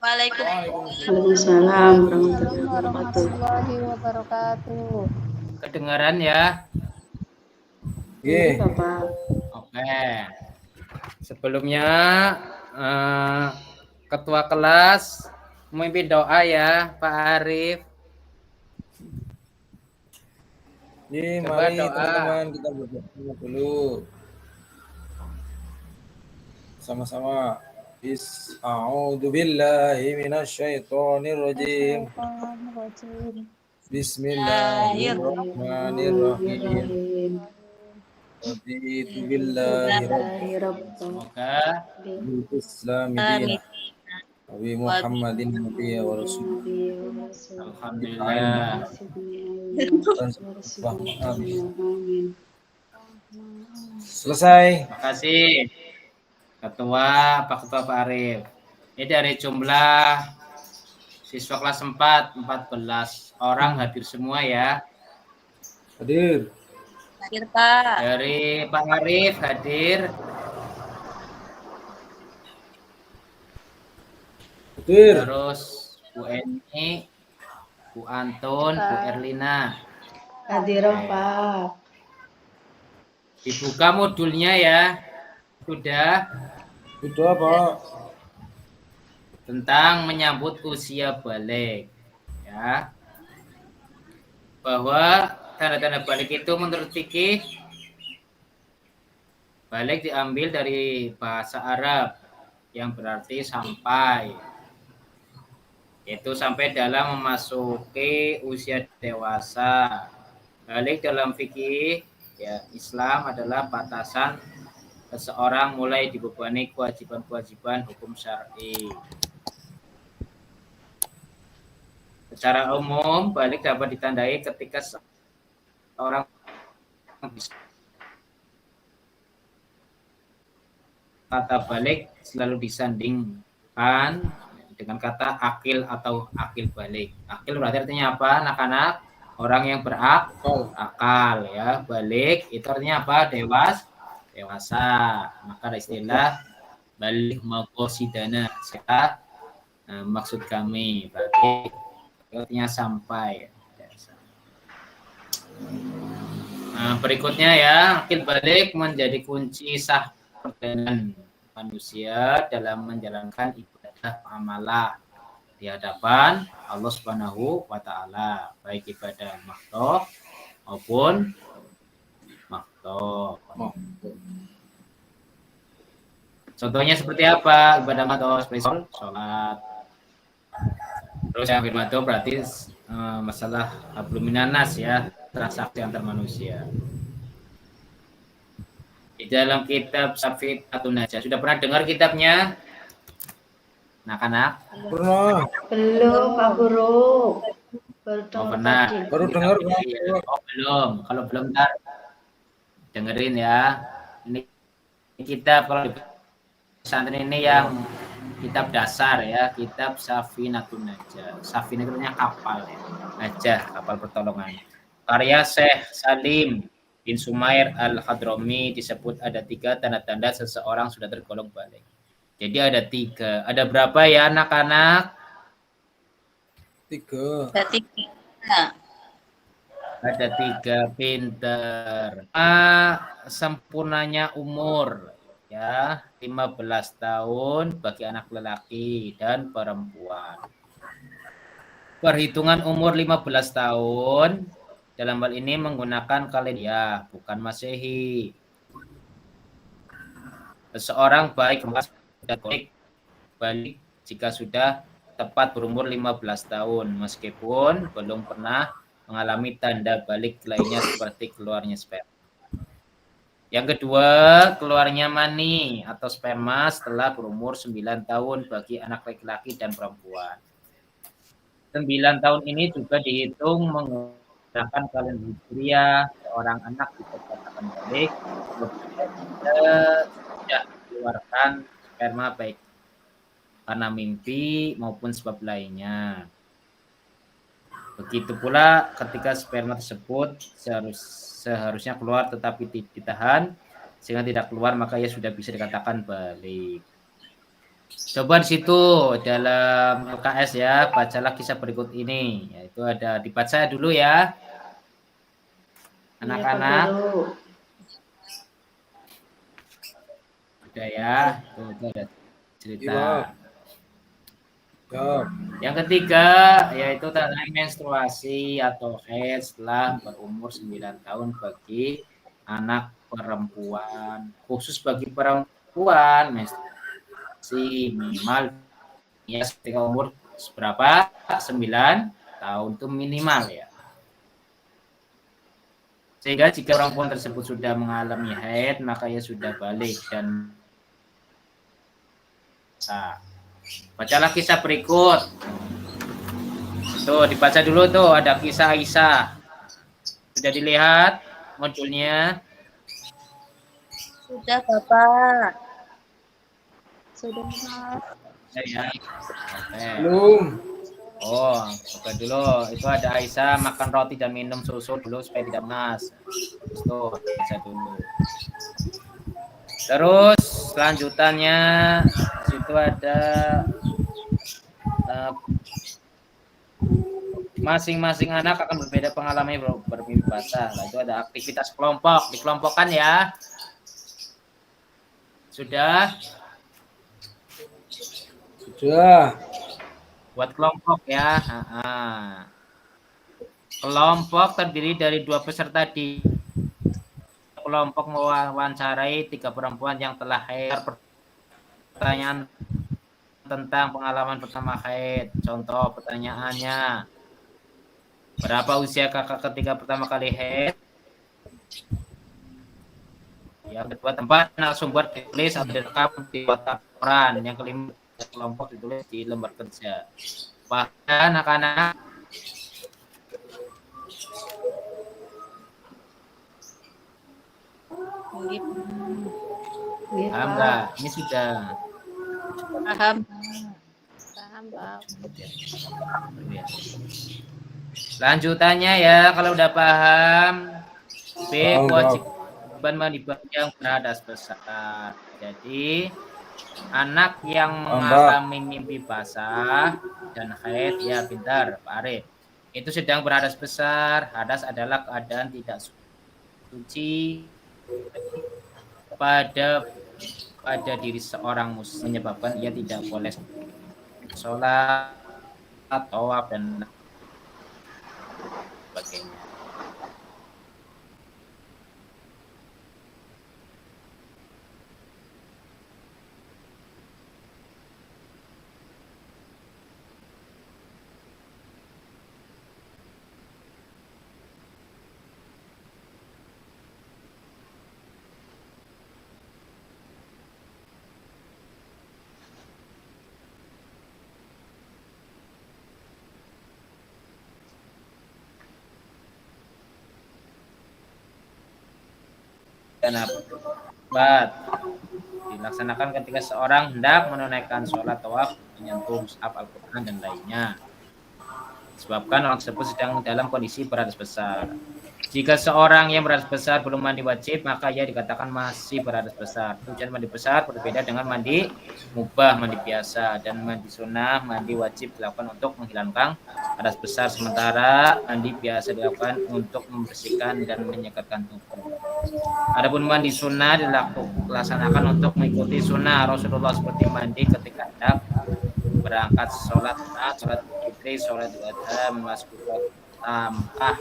Waalaikumsalam Waalaikumsalam warahmatullahi wabarakatuh. Kedengaran ya? Iya, Bapak. Oke. Sebelumnya Ketua kelas memimpin doa ya, Pak Arif. Mari teman-teman kita berdoa dulu. Sama-sama. A'udzubillahi minasyaitonirrajim. Bismillahirrahmanirrahim. Raditu billahi rabban. Semoga Islam dina. Nabi Muhammadin nabiyya wa rasul. alhamdulillah. Selesai. Terima kasih Ketua Pak Arif. Ini dari jumlah siswa kelas 4, 14 orang hadir semua ya. Hadir. Hadir, Pak. Dari Pak Arif hadir. Hadir. Terus Bu Eni, Bu Antun, Bu Erlina. Hadir, Pak. Dibuka modulnya ya. Sudah. Sudah, Pak. Tentang menyambut usia balik. Ya. Bahwa tanda-tanda balik itu menurut fikih balik diambil dari bahasa Arab yang berarti sampai. Yaitu sampai dalam memasuki usia dewasa. Balik dalam fikih ya Islam adalah batasan seseorang mulai dibebani kewajiban-kewajiban hukum syar'i. Secara umum, balik dapat ditandai ketika seorang kata balik selalu disandingkan dengan kata akil atau akil balik. Akil berarti artinya apa, anak-anak? Orang yang berakal ya. Balik itu artinya apa? Dewasa. Maka ada istilah balik maqasidana. Maksud kami berarti artinya sampai. Berikutnya ya, akil balik menjadi kunci sah perjalanan manusia dalam menjalankan ibadah amalah di hadapan Allah Subhanahu wa taala, baik ibadah makruh maupun makruh. Contohnya seperti apa? Ibadah makruh seperti sholat. Terus yang firman berarti masalah hablum minanas ya, transaksi antar manusia. Di dalam kitab Safiinatun Najah. Sudah pernah dengar kitabnya? Anak-anak? Pernah. Belum, Pak Guru. Pernah. Baru dengar. Belum. Kalau belum ntar dengerin ya. Ini kitab kalau di pesantren ini yang kitab dasar ya, kitab Safiinatun Najah. Safina itu artinya kapal ya. Najah, kapal pertolongan. Karya Syekh Salim bin Sumair Al-Hadrami disebut ada 3 tanda-tanda seseorang sudah tergolong balik. Jadi ada 3. Ada berapa ya anak-anak? 3. Ada 3, pinter. Sempurnanya umur ya, 15 tahun bagi anak lelaki dan perempuan. Perhitungan umur 15 tahun dalam hal ini menggunakan kalender, bukan Masehi. Seseorang baik balik jika sudah tepat berumur 15 tahun, meskipun belum pernah mengalami tanda balik lainnya seperti keluarnya sperma. Yang kedua, keluarnya mani atau sperma setelah berumur 9 tahun bagi anak laki-laki dan perempuan. 9 tahun ini juga dihitung menggunakan kalender Hijriah. Seorang anak bisa dikatakan balik sudah mengeluarkan sperma baik karena mimpi maupun sebab lainnya. Begitu pula ketika sperma tersebut seharusnya keluar tetapi ditahan sehingga tidak keluar, maka ia sudah bisa dikatakan balik. Coba di situ dalam LKS ya, bacalah kisah berikut ini. Yaitu ada dibaca dulu ya, Iya, Pak anak-anak. Guru. Udah ya, tuh ada cerita. Iya. Ya. Yang ketiga yaitu tentang menstruasi atau haid setelah berumur 9 tahun bagi anak perempuan. Khusus bagi perempuan, menstruasi minimal ya ketika umur berapa? 9 tahun itu minimal ya. Sehingga jika perempuan tersebut sudah mengalami haid, maka ia sudah balik dan bacalah kisah berikut. Tuh, dibaca dulu tuh, ada kisah Aisyah. Sudah dilihat modulnya? Sudah, Bapak. Sudah, Mas. Ya. Oke. Belum. Oh, buka dulu. Itu ada Aisyah makan roti dan minum susu dulu supaya tidak panas. Tuh, baca dulu. Terus selanjutannya situ ada masing-masing anak akan berbeda pengalaman bermimpi basah. Nah, itu ada aktivitas kelompok, dikelompokkan ya. Sudah? Sudah. Buat kelompok ya. Kelompok terdiri dari 2 peserta di kelompok mewawancarai 3 perempuan yang telah haid. Pertanyaan tentang pengalaman pertama haid. Contoh pertanyaannya, berapa usia kakak ketika pertama kali haid? Yang kedua, tempat narasumber ditulis atau direkam di kotak koran. Yang kelima, kelompok ditulis di lembar kerja. Bahkan anak-anak paham nggak? Ini sudah Paham. Paham, Pak. Lanjutannya ya, kalau udah paham, B, Paham, kewajiban mandi yang beradas besar. Jadi anak yang mengalami mimpi basah dan haid, ya pintar Pak Arif, itu sedang beradas besar. Hadas adalah keadaan tidak suci pada diri seorang muslim, menyebabkan ia tidak boleh sholat, tawaf dan sebagainya. Dan apa dilaksanakan ketika seorang hendak menunaikan sholat, tawaf, menyentuh mushaf Al-Quran dan lainnya, disebabkan orang tersebut sedang dalam kondisi beradas besar. Jika seorang yang beradas besar belum mandi wajib, maka ia dikatakan masih beradas besar. Tujuan mandi besar berbeda dengan mandi mubah, mandi biasa, dan mandi sunnah, mandi wajib dilakukan untuk menghilangkan hadas besar, sementara mandi biasa dilakukan untuk membersihkan dan menyekatkan tubuh. Adapun mandi sunnah dilaksanakan untuk mengikuti sunnah Rasulullah, seperti mandi ketika hendak berangkat sholat sunat, sholat fitri, sholat duha, memasuki tampah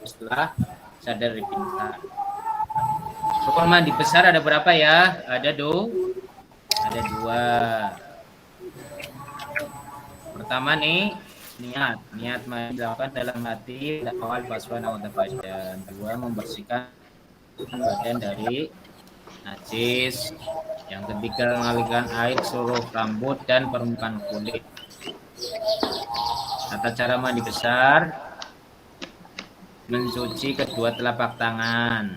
setelah sadar dari pingsan. Rukun mandi besar ada berapa ya? Ada ada 2. Pertama nih, niat mandi dilakukan dalam hati awal baswan awal badan. 2, membersihkan badan dari najis. Yang ketiga, mengalirkan air seluruh rambut dan permukaan kulit. Tata cara mandi besar: mencuci kedua telapak tangan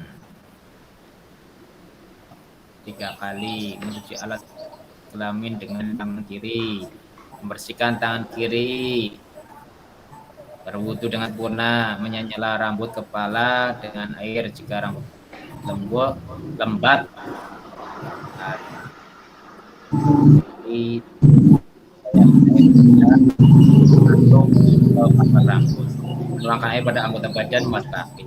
3 kali, mencuci alat kelamin dengan tangan kiri, membersihkan tangan kiri, berwudu dengan purna, menyanyala rambut kepala dengan air jika rambut lembat. laki-laki untuk pasar rambut, menuangkan air pada anggota badan masuk kaki.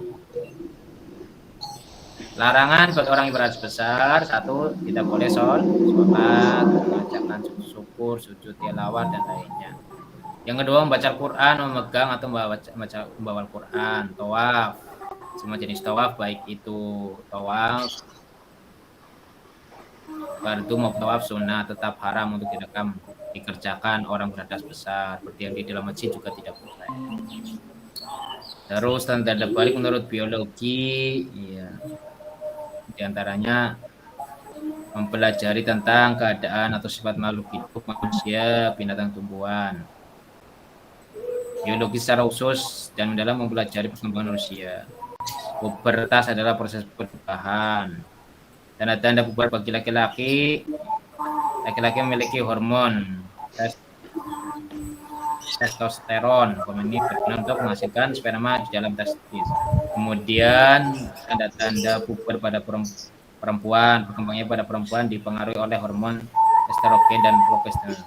Larangan bagi orang yang berat besar, satu, tidak boleh sholat, mengerjakan syukur, sujud tilawah dan lainnya. Yang kedua, membaca Al-Quran, memegang atau membawa Al-Quran, tawaf, semua jenis tawaf, baik itu tawaf fardu maupun tawaf sunnah, tetap haram untuk dikerjakan orang beradas besar, seperti yang di dalam masjid juga tidak boleh. Terus tanda balik menurut biologi, ya, diantaranya mempelajari tentang keadaan atau sifat makhluk hidup, manusia, binatang, tumbuhan. Biologi secara khusus dan mendalam mempelajari perkembangan manusia. Pubertas adalah proses perubahan. Tanda-tanda puber bagi laki-laki memiliki hormon testosteron. Hormon ini berguna untuk menghasilkan sperma di dalam testis. Kemudian tanda-tanda puber pada perempuan, perkembangannya pada perempuan dipengaruhi oleh hormon estrogen dan progesteron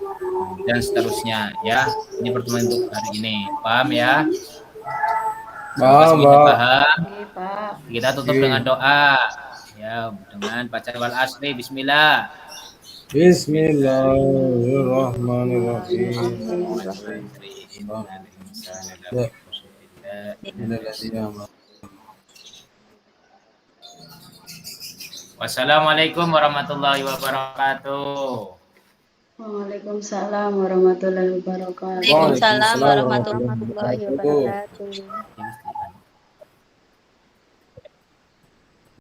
dan seterusnya. Ya, ini pertemuan untuk hari ini. Paham ya? Paham, Pak. Paham. Pak. Kita tutup dengan doa. Ya, dengan bacaan wal asri. Bismillah. Bismillahirrahmanirrahim. Wassalamualaikum warahmatullahi wabarakatuh. Waalaikumsalam warahmatullahi wabarakatuh. Waalaikumsalam warahmatullahi wabarakatuh.